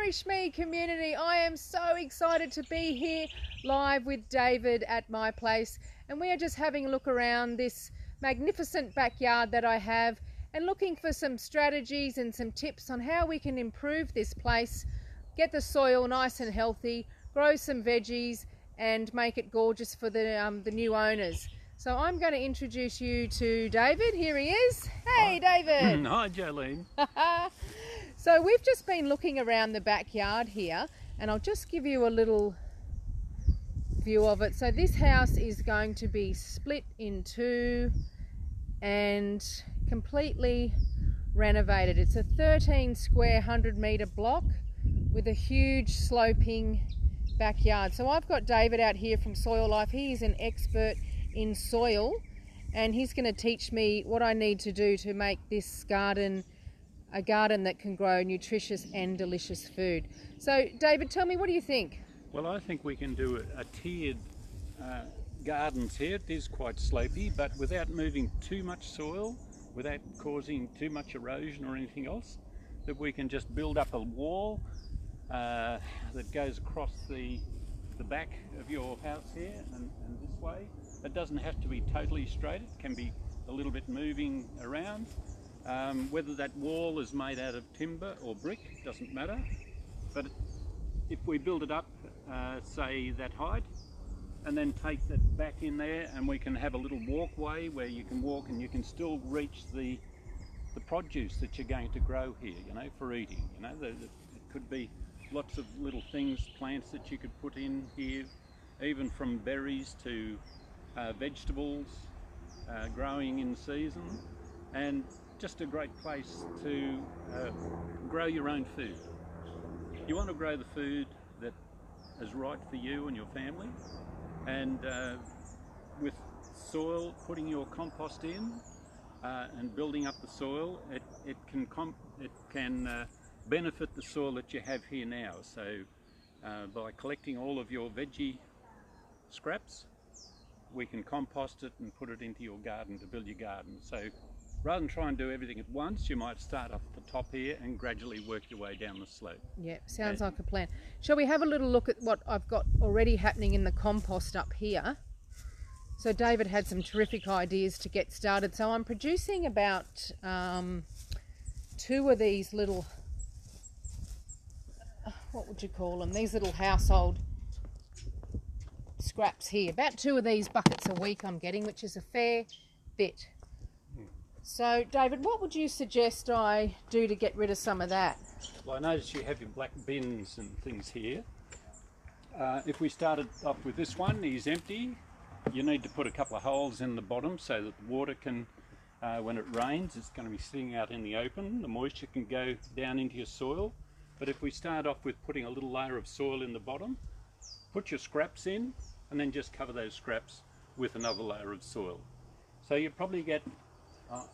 Nourish Me community. I am so excited to be here live with David at my place, and we are just having a look around this magnificent backyard that I have and looking for some strategies and some tips on how we can improve this place, get the soil nice and healthy, grow some veggies and make it gorgeous for the new owners. So I'm going to introduce you to David. Here he is. Hey, David. Hi, Jolene. So we've just been looking around the backyard here, and I'll just give you a little view of it. So this house is going to be split in two and completely renovated. It's a 13 square 100-metre block with a huge sloping backyard. So I've got David out here from Soil Life. He is an expert in soil, and he's going to teach me what I need to do to make this garden a garden that can grow nutritious and delicious food. So David, tell me, what do you think? Well, I think we can do a tiered gardens here. It is quite slopey, but without moving too much soil, without causing too much erosion or anything else, that we can just build up a wall that goes across the back of your house here and this way. It doesn't have to be totally straight, it can be a little bit moving around. Whether that wall is made out of timber or brick doesn't matter, but if we build it up say that height and then take that back in there, and we can have a little walkway where you can walk and you can still reach the produce that you're going to grow here, you know, for eating. You know, it could be lots of little things, plants that you could put in here, even from berries to vegetables growing in season, and just a great place to grow your own food. You want to grow the food that is right for you and your family, and with soil, putting your compost in and building up the soil, it can benefit the soil that you have here now. So by collecting all of your veggie scraps, we can compost it and put it into your garden to build your garden. So rather than try and do everything at once, you might start up at the top here and gradually work your way down the slope. Yeah, sounds like a plan. Shall we have a little look at what I've got already happening in the compost up here? So David had some terrific ideas to get started. So I'm producing about 2 of these little, what would you call them? These little household scraps here. About 2 of these buckets a week I'm getting, which is a fair bit. So David, what would you suggest I do to get rid of some of that? Well, I notice you have your black bins and things here. If we started off with this one, he's empty. You need to put a couple of holes in the bottom so that the water can, when it rains, it's going to be sitting out in the open. The moisture can go down into your soil. But if we start off with putting a little layer of soil in the bottom, put your scraps in, and then just cover those scraps with another layer of soil. So you probably get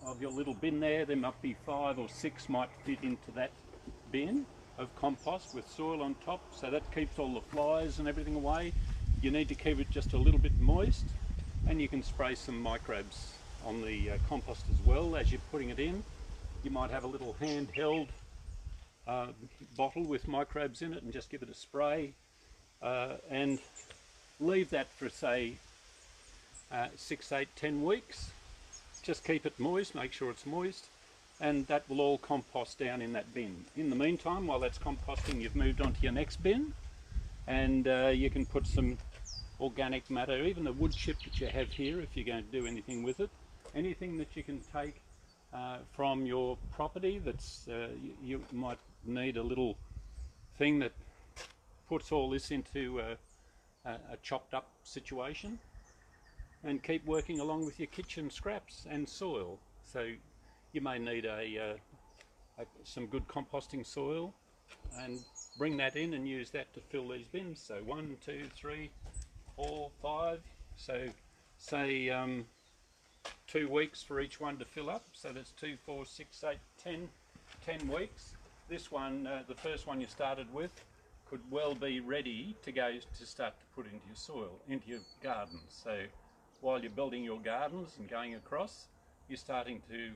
of your little bin there might be 5 or 6 might fit into that bin of compost with soil on top, so that keeps all the flies and everything away. You need to keep it just a little bit moist, and you can spray some microbes on the compost as well as you're putting it in. You might have a little handheld bottle with microbes in it and just give it a spray and leave that for say 6, 8, 10 weeks. Just keep it moist, make sure it's moist, and that will all compost down in that bin. In the meantime, while that's composting, you've moved on to your next bin, and you can put some organic matter, even the wood chip that you have here, if you're going to do anything with it. Anything that you can take from your property that's, you might need a little thing that puts all this into a chopped up situation, and keep working along with your kitchen scraps and soil. So you may need some good composting soil, and bring that in and use that to fill these bins. So 1, 2, 3, 4, 5. So say 2 weeks for each one to fill up. So that's 2, 4, 6, 8, 10 weeks. This one, the first one you started with, could well be ready to go to start to put into your soil, into your garden. So while you're building your gardens and going across, you're starting to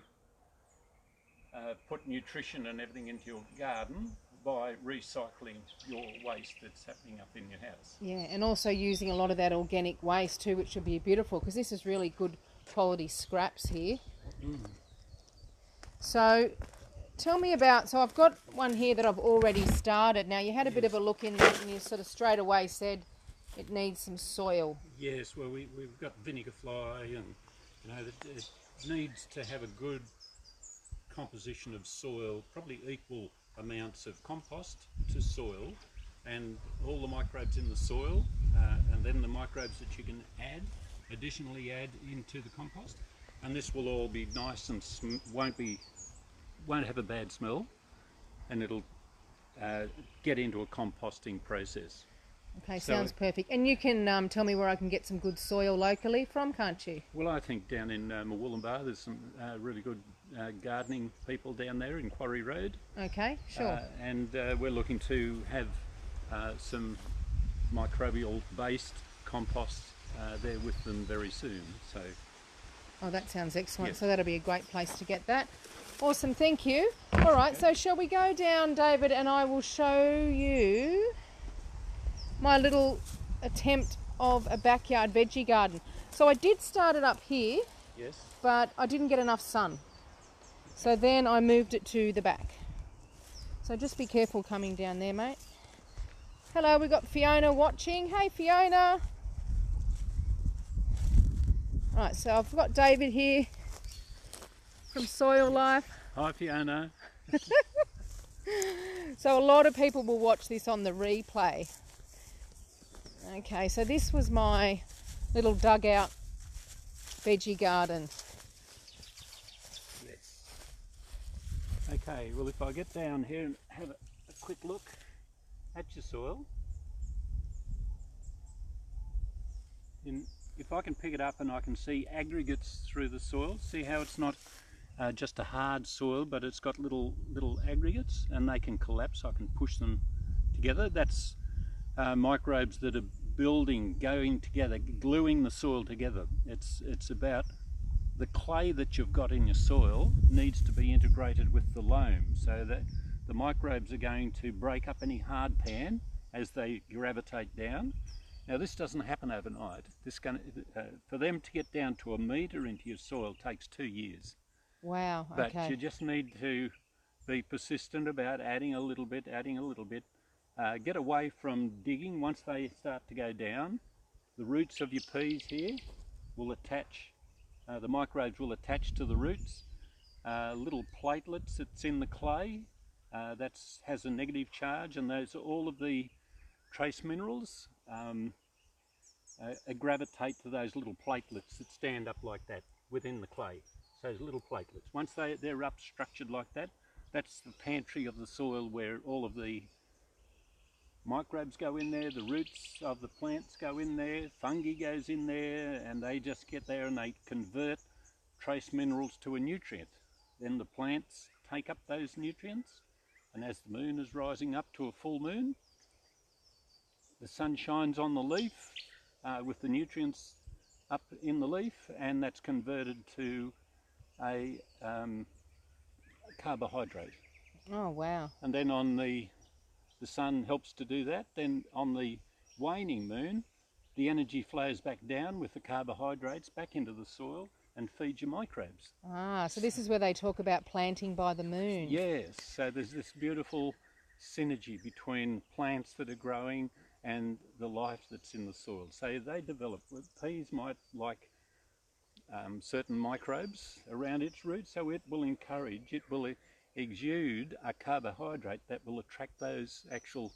put nutrition and everything into your garden by recycling your waste that's happening up in your house. Yeah, and also using a lot of that organic waste too, which would be beautiful because this is really good quality scraps here. So tell me about, so I've got one here that I've already started. Now you had a bit of a look in that and you sort of straight away said it needs some soil. Yes, well we've got vinegar fly, and you know it needs to have a good composition of soil, probably equal amounts of compost to soil, and all the microbes in the soil, and then the microbes that you can additionally add into the compost, and this will all be nice and won't have a bad smell, and it'll get into a composting process. Okay, sounds perfect. And you can tell me where I can get some good soil locally from, can't you? Well, I think down in Murwillumbah there's some really good gardening people down there in Quarry Road. Okay, sure. And we're looking to have some microbial based compost there with them very soon. So. Oh, that sounds excellent. Yes. So that'll be a great place to get that. Awesome, thank you. All right, so shall we go down, David, and I will show you my little attempt of a backyard veggie garden. So I did start it up here, Yes. but I didn't get enough sun. So then I moved it to the back. So just be careful coming down there, mate. Hello, we've got Fiona watching. Hey, Fiona. Right, so I've got David here from Soil Life. Hi, Fiona. So a lot of people will watch this on the replay. Okay, so this was my little dugout veggie garden. Yes. Okay, well if I get down here and have a quick look at your soil. If I can pick it up and I can see aggregates through the soil, see how it's not just a hard soil, but it's got little aggregates, and they can collapse. I can push them together. That's microbes that are going together, gluing the soil together. It's about the clay that you've got in your soil needs to be integrated with the loam, so that the microbes are going to break up any hard pan as they gravitate down. Now this doesn't happen overnight. For them to get down to 1 metre into your soil takes 2 years. Wow, But okay. you just need to be persistent about adding a little bit. Get away from digging. Once they start to go down, the roots of your peas here will attach, the microbes will attach to the roots. Little platelets that's in the clay, that has a negative charge, and those are all of the trace minerals gravitate to those little platelets that stand up like that within the clay. So those little platelets, once they're up structured like that, that's the pantry of the soil where all of the microbes go in there, the roots of the plants go in there, fungi goes in there, and they just get there and they convert trace minerals to a nutrient. Then the plants take up those nutrients, and as the moon is rising up to a full moon, the sun shines on the leaf with the nutrients up in the leaf, and that's converted to a carbohydrate. Oh, wow. And then on the sun helps to do that. Then on the waning moon, the energy flows back down with the carbohydrates back into the soil and feeds your microbes. Ah, so this is where they talk about planting by the moon. Yes, so there's this beautiful synergy between plants that are growing and the life that's in the soil. So they develop. Peas might like certain microbes around its roots, so it will exude a carbohydrate that will attract those actual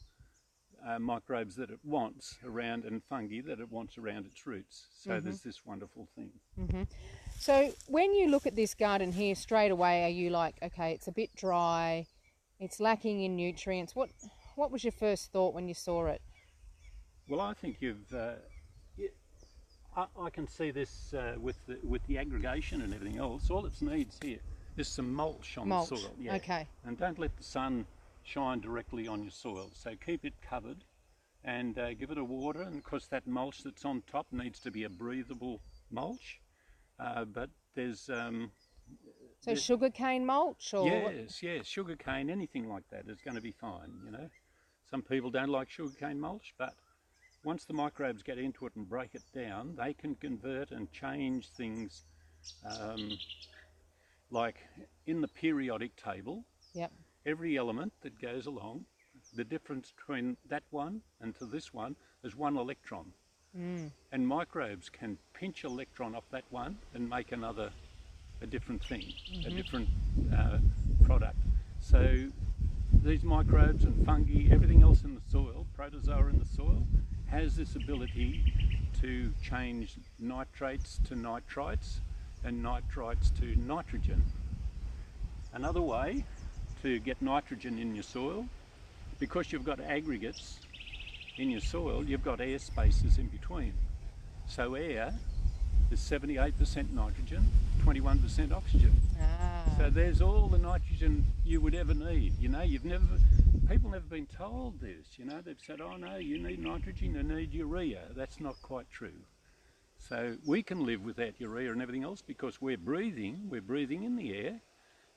microbes that it wants around, and fungi that it wants around its roots. So there's this wonderful thing. So when you look at this garden here, straight away, are you like, okay, it's a bit dry, it's lacking in nutrients? What was your first thought when you saw it? Well, I think I can see this with the aggregation and everything else. All it needs here is some mulch on the soil. Yeah. Okay. And don't let the sun shine directly on your soil. So keep it covered and give it a water. And of course that mulch that's on top needs to be a breathable mulch. But there's So sugarcane mulch, or yes, sugarcane, anything like that is going to be fine, you know. Some people don't like sugarcane mulch, but once the microbes get into it and break it down, they can convert and change things, like in the periodic table, Yep. every element that goes along, the difference between that one and to this one is 1 electron. And microbes can pinch electron off that one and make a different thing, a different product. So these microbes and fungi, everything else in the soil, protozoa in the soil, has this ability to change nitrates to nitrites and nitrites to nitrogen. Another way to get nitrogen in your soil, because you've got aggregates in your soil, you've got air spaces in between. So air is 78% nitrogen, 21% oxygen. So there's all the nitrogen you would ever need. You know, people never been told this. You know, they've said, oh no, you need nitrogen, you need urea. That's not quite true. So we can live without urea and everything else because we're breathing in the air.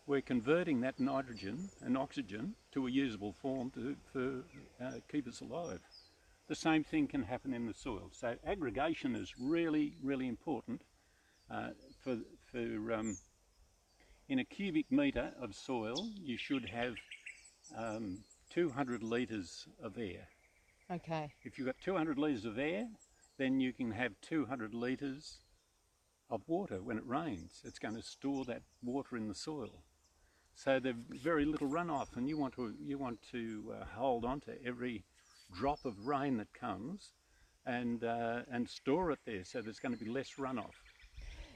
We're converting that nitrogen and oxygen to a usable form to keep us alive. The same thing can happen in the soil. So aggregation is really, really important in a cubic metre of soil, you should have 200 litres of air. Okay. If you've got 200 litres of air, then you can have 200 litres of water when it rains. It's going to store that water in the soil. So there's very little runoff, and you want to hold on to every drop of rain that comes and store it there, so there's going to be less runoff.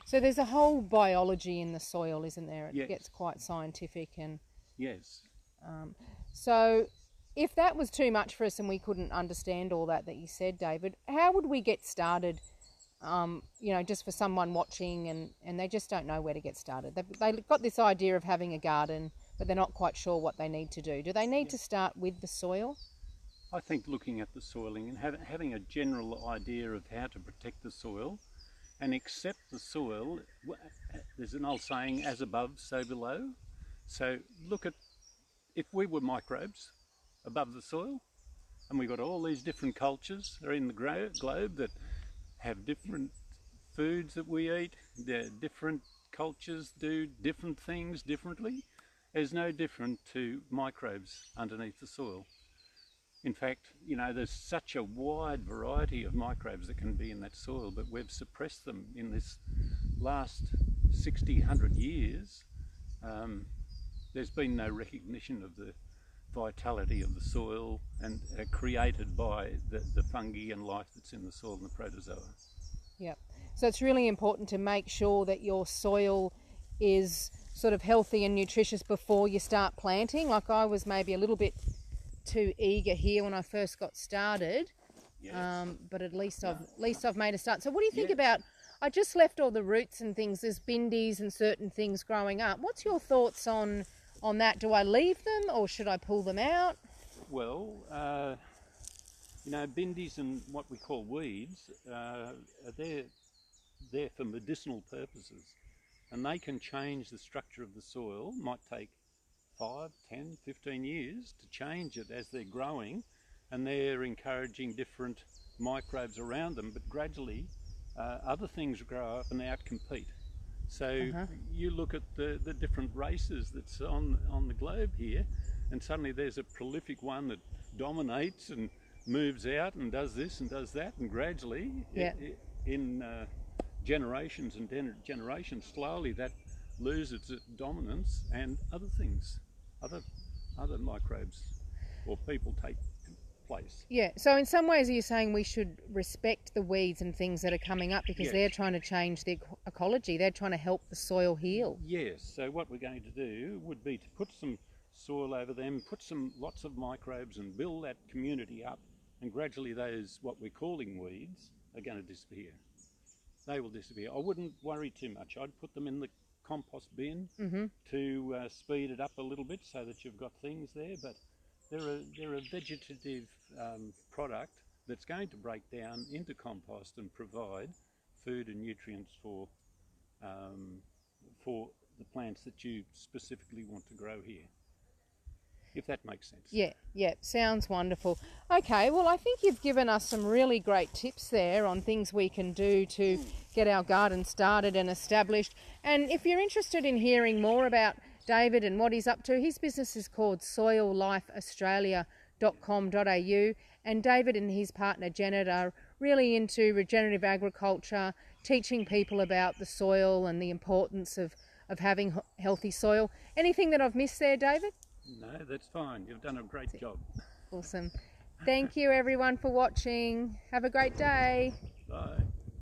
So there's a whole biology in the soil, isn't there? It Yes. gets quite scientific, and Yes. so if that was too much for us and we couldn't understand all that you said, David, how would we get started? You know, just for someone watching and they just don't know where to get started. They've got this idea of having a garden, but they're not quite sure what they need to do. Do they need to start with the soil? I think looking at the soiling and having a general idea of how to protect the soil and accept the soil. There's an old saying, as above, so below. So look at, if we were microbes above the soil, and we've got all these different cultures that are in the globe that have different foods that we eat, they're different cultures do different things differently. There's no different to microbes underneath the soil. In fact, you know, there's such a wide variety of microbes that can be in that soil, but we've suppressed them in this last 60, 100 years. There's been no recognition of the vitality of the soil and created by the fungi and life that's in the soil and the protozoa. Yeah. So it's really important to make sure that your soil is sort of healthy and nutritious before you start planting. Like I was maybe a little bit too eager here when I first got started, Yes. but at least I've made a start. So what do you think about? I just left all the roots and things. There's bindies and certain things growing up. What's your thoughts on that? Do I leave them or should I pull them out? Well, you know, bindies and what we call weeds, they're there for medicinal purposes, and they can change the structure of the soil. Might take 5, 10, 15 years to change it as they're growing, and they're encouraging different microbes around them, but gradually other things grow up and outcompete. So you look at the different races that's on the globe here, and suddenly there's a prolific one that dominates and moves out and does this and does that, and gradually in generations and generations, slowly that loses its dominance, and other things, other microbes or people take place. Yeah, so in some ways you're saying we should respect the weeds and things that are coming up because they're trying to change the ecology, they're trying to help the soil heal. Yes, so what we're going to do would be to put some soil over them, put lots of microbes and build that community up, and gradually those, what we're calling weeds, are going to disappear. They will disappear. I wouldn't worry too much. I'd put them in the compost bin to speed it up a little bit so that you've got things there, but they're a vegetative product that's going to break down into compost and provide food and nutrients for the plants that you specifically want to grow here, if that makes sense. Yeah, sounds wonderful. Okay, well, I think you've given us some really great tips there on things we can do to get our garden started and established. And if you're interested in hearing more about David and what he's up to, his business is called soillifeaustralia.com.au, and David and his partner Janet are really into regenerative agriculture, teaching people about the soil and the importance of having healthy soil. Anything that I've missed there, David? No, that's fine. You've done a great job. Awesome. Thank you everyone for watching. Have a great day. Bye.